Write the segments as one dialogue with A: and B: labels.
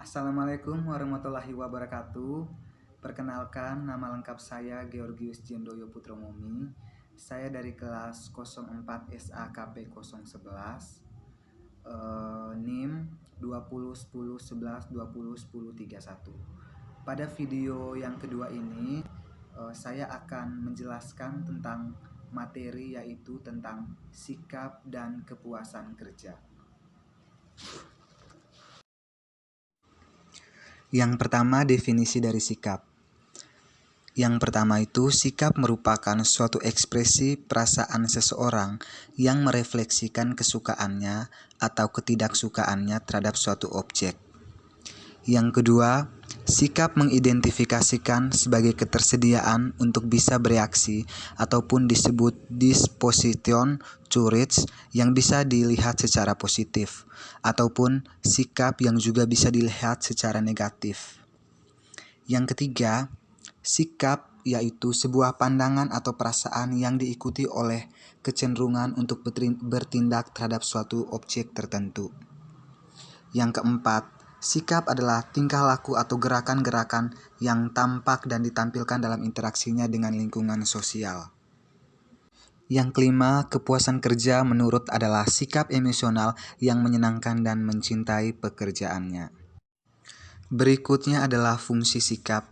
A: Assalamualaikum warahmatullahi wabarakatuh. Perkenalkan, nama lengkap saya Georgius Jendoyo Putromomi. Saya dari kelas 04 SAKP 011, NIM 201011201031. Pada video yang kedua ini, saya akan menjelaskan tentang materi, yaitu tentang sikap dan kepuasan kerja. Yang pertama, definisi dari sikap. Yang pertama itu, sikap merupakan suatu ekspresi perasaan seseorang yang merefleksikan kesukaannya atau ketidaksukaannya terhadap suatu objek. Yang kedua, sikap mengidentifikasikan sebagai ketersediaan untuk bisa bereaksi ataupun disebut disposition courage yang bisa dilihat secara positif, ataupun sikap yang juga bisa dilihat secara negatif. Yang ketiga, sikap yaitu sebuah pandangan atau perasaan yang diikuti oleh kecenderungan untuk bertindak terhadap suatu objek tertentu. Yang keempat, sikap adalah tingkah laku atau gerakan-gerakan yang tampak dan ditampilkan dalam interaksinya dengan lingkungan sosial. Yang kelima, kepuasan kerja menurut adalah sikap emosional yang menyenangkan dan mencintai pekerjaannya. Berikutnya adalah fungsi sikap.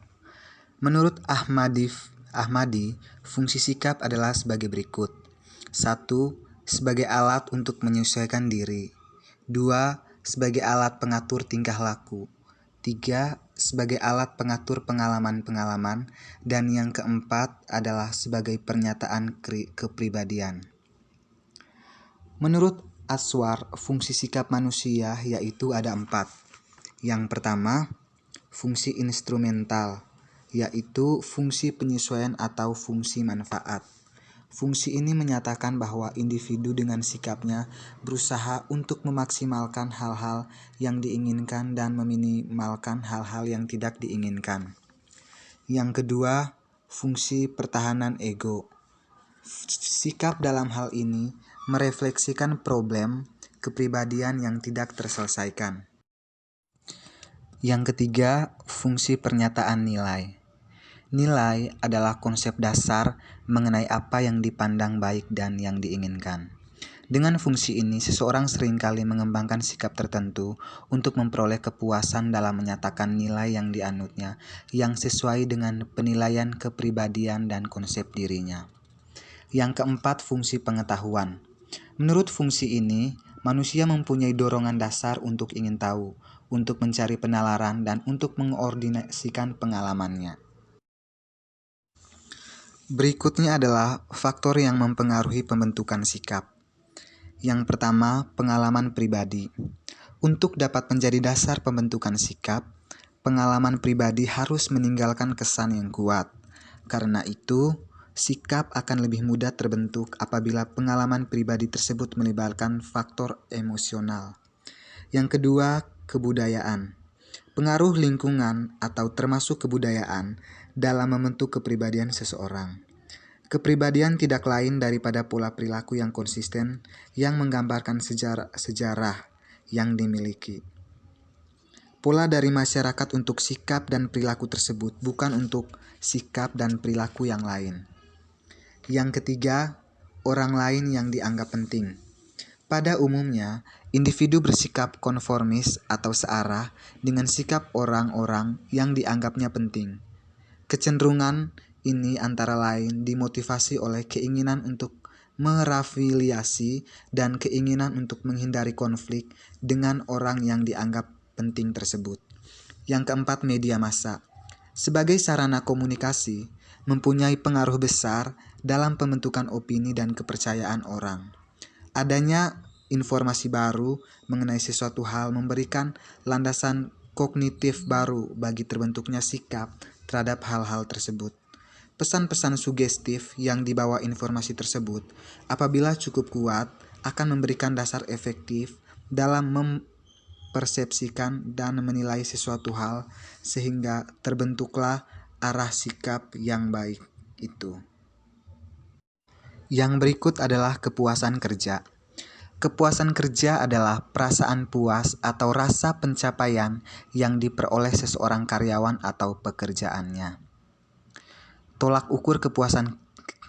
A: Menurut Ahmadi, fungsi sikap adalah sebagai berikut. 1. Sebagai alat untuk menyesuaikan diri. 2. Sebagai alat pengatur tingkah laku. 3. Sebagai alat pengatur pengalaman-pengalaman. Dan yang keempat adalah sebagai pernyataan kepribadian. Menurut Aswar, fungsi sikap manusia yaitu ada 4. Yang pertama, fungsi instrumental, yaitu fungsi penyesuaian atau fungsi manfaat. Fungsi ini menyatakan bahwa individu dengan sikapnya berusaha untuk memaksimalkan hal-hal yang diinginkan dan meminimalkan hal-hal yang tidak diinginkan. Yang kedua, fungsi pertahanan ego. Sikap dalam hal ini merefleksikan problem kepribadian yang tidak terselesaikan. Yang ketiga, fungsi pernyataan nilai. Nilai adalah konsep dasar mengenai apa yang dipandang baik dan yang diinginkan. Dengan fungsi ini, seseorang seringkali mengembangkan sikap tertentu untuk memperoleh kepuasan dalam menyatakan nilai yang dianutnya yang sesuai dengan penilaian kepribadian dan konsep dirinya. Yang keempat, fungsi pengetahuan. Menurut fungsi ini, manusia mempunyai dorongan dasar untuk ingin tahu, untuk mencari penalaran, dan untuk mengordinasikan pengalamannya. Berikutnya adalah faktor yang mempengaruhi pembentukan sikap. Yang pertama, pengalaman pribadi. Untuk dapat menjadi dasar pembentukan sikap, pengalaman pribadi harus meninggalkan kesan yang kuat. Karena itu, sikap akan lebih mudah terbentuk apabila pengalaman pribadi tersebut melibatkan faktor emosional. Yang kedua, kebudayaan. Pengaruh lingkungan atau termasuk kebudayaan dalam membentuk kepribadian seseorang. Kepribadian tidak lain daripada pola perilaku yang konsisten yang menggambarkan sejarah yang dimiliki. Pola dari masyarakat untuk sikap dan perilaku tersebut, bukan untuk sikap dan perilaku yang lain. Yang ketiga, orang lain yang dianggap penting. Pada umumnya, individu bersikap konformis atau searah dengan sikap orang-orang yang dianggapnya penting. Kecenderungan ini antara lain dimotivasi oleh keinginan untuk merafiliasi dan keinginan untuk menghindari konflik dengan orang yang dianggap penting tersebut. Yang keempat, media massa. Sebagai sarana komunikasi, mempunyai pengaruh besar dalam pembentukan opini dan kepercayaan orang. Adanya informasi baru mengenai sesuatu hal memberikan landasan kognitif baru bagi terbentuknya sikap terhadap hal-hal tersebut. Pesan-pesan sugestif yang dibawa informasi tersebut, apabila cukup kuat, akan memberikan dasar efektif dalam mempersepsikan dan menilai sesuatu hal, sehingga terbentuklah arah sikap yang baik itu. Yang berikut adalah kepuasan kerja. Kepuasan kerja adalah perasaan puas atau rasa pencapaian yang diperoleh seseorang karyawan atau pekerjaannya. Tolak ukur kepuasan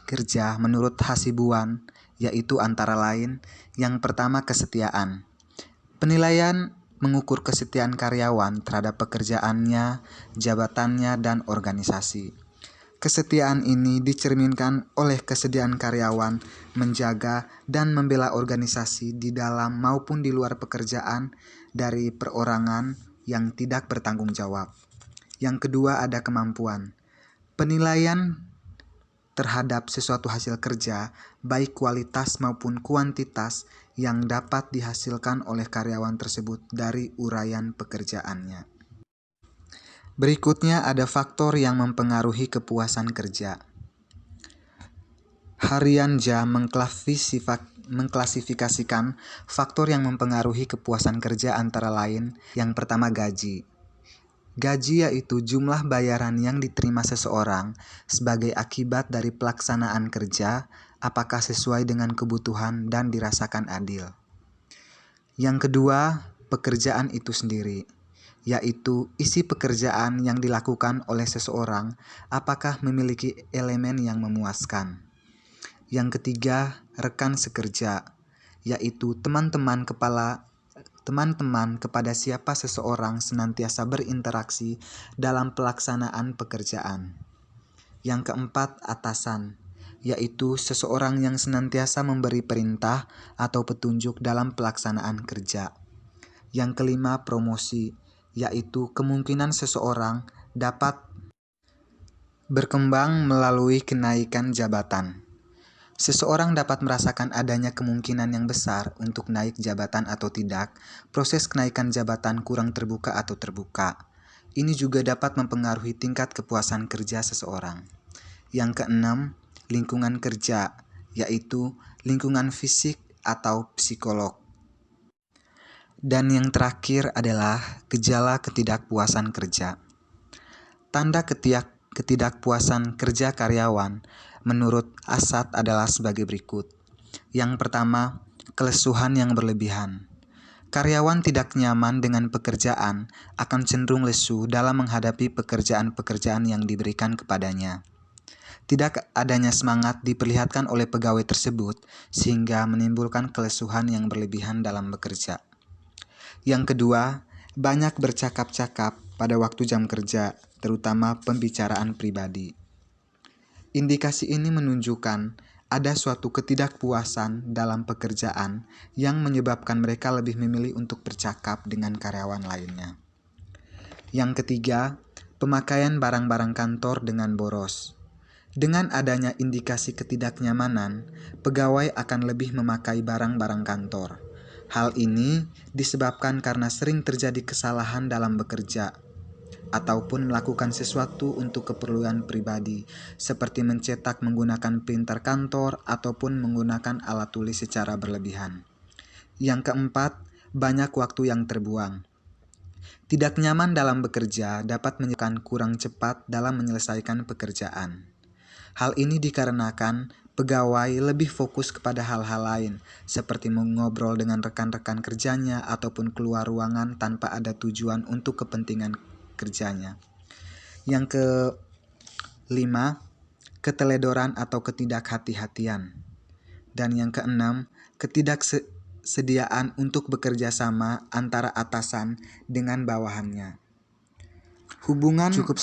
A: kerja menurut Hasibuan yaitu antara lain yang pertama kesetiaan. Penilaian mengukur kesetiaan karyawan terhadap pekerjaannya, jabatannya, dan organisasi. Kesetiaan ini dicerminkan oleh kesediaan karyawan menjaga dan membela organisasi di dalam maupun di luar pekerjaan dari perorangan yang tidak bertanggung jawab. Yang kedua ada kemampuan. Penilaian terhadap sesuatu hasil kerja, baik kualitas maupun kuantitas yang dapat dihasilkan oleh karyawan tersebut dari uraian pekerjaannya. Berikutnya ada faktor yang mempengaruhi kepuasan kerja. Harianja mengklasifikasikan faktor yang mempengaruhi kepuasan kerja antara lain yang pertama gaji. Gaji yaitu jumlah bayaran yang diterima seseorang sebagai akibat dari pelaksanaan kerja, apakah sesuai dengan kebutuhan dan dirasakan adil. Yang kedua, pekerjaan itu sendiri, yaitu isi pekerjaan yang dilakukan oleh seseorang apakah memiliki elemen yang memuaskan. Yang ketiga, rekan sekerja, yaitu teman-teman kepada siapa seseorang senantiasa berinteraksi dalam pelaksanaan pekerjaan. Yang keempat, atasan, yaitu seseorang yang senantiasa memberi perintah atau petunjuk dalam pelaksanaan kerja. Yang kelima, promosi, yaitu kemungkinan seseorang dapat berkembang melalui kenaikan jabatan. Seseorang dapat merasakan adanya kemungkinan yang besar untuk naik jabatan atau tidak, proses kenaikan jabatan kurang terbuka atau terbuka. Ini juga dapat mempengaruhi tingkat kepuasan kerja seseorang. Yang keenam, lingkungan kerja, yaitu lingkungan fisik atau psikolog. Dan yang terakhir adalah gejala ketidakpuasan kerja. Tanda ketidakpuasan kerja karyawan menurut Asad adalah sebagai berikut. Yang pertama, kelesuhan yang berlebihan. Karyawan tidak nyaman dengan pekerjaan akan cenderung lesu dalam menghadapi pekerjaan-pekerjaan yang diberikan kepadanya. Tidak adanya semangat diperlihatkan oleh pegawai tersebut sehingga menimbulkan kelesuhan yang berlebihan dalam bekerja. Yang kedua, banyak bercakap-cakap pada waktu jam kerja, terutama pembicaraan pribadi. Indikasi ini menunjukkan ada suatu ketidakpuasan dalam pekerjaan yang menyebabkan mereka lebih memilih untuk bercakap dengan karyawan lainnya. Yang ketiga, pemakaian barang-barang kantor dengan boros. Dengan adanya indikasi ketidaknyamanan, pegawai akan lebih memakai barang-barang kantor. Hal ini disebabkan karena sering terjadi kesalahan dalam bekerja ataupun melakukan sesuatu untuk keperluan pribadi, seperti mencetak menggunakan printer kantor ataupun menggunakan alat tulis secara berlebihan. Yang keempat, banyak waktu yang terbuang. Tidak nyaman dalam bekerja dapat menyebabkan kurang cepat dalam menyelesaikan pekerjaan. Hal ini dikarenakan pegawai lebih fokus kepada hal-hal lain, seperti mengobrol dengan rekan-rekan kerjanya ataupun keluar ruangan tanpa ada tujuan untuk kepentingan kerjanya. Yang kelima, keteledoran atau ketidakhati-hatian. Dan yang keenam, ketidaksediaan untuk bekerja sama antara atasan dengan bawahannya. Hubungan cukup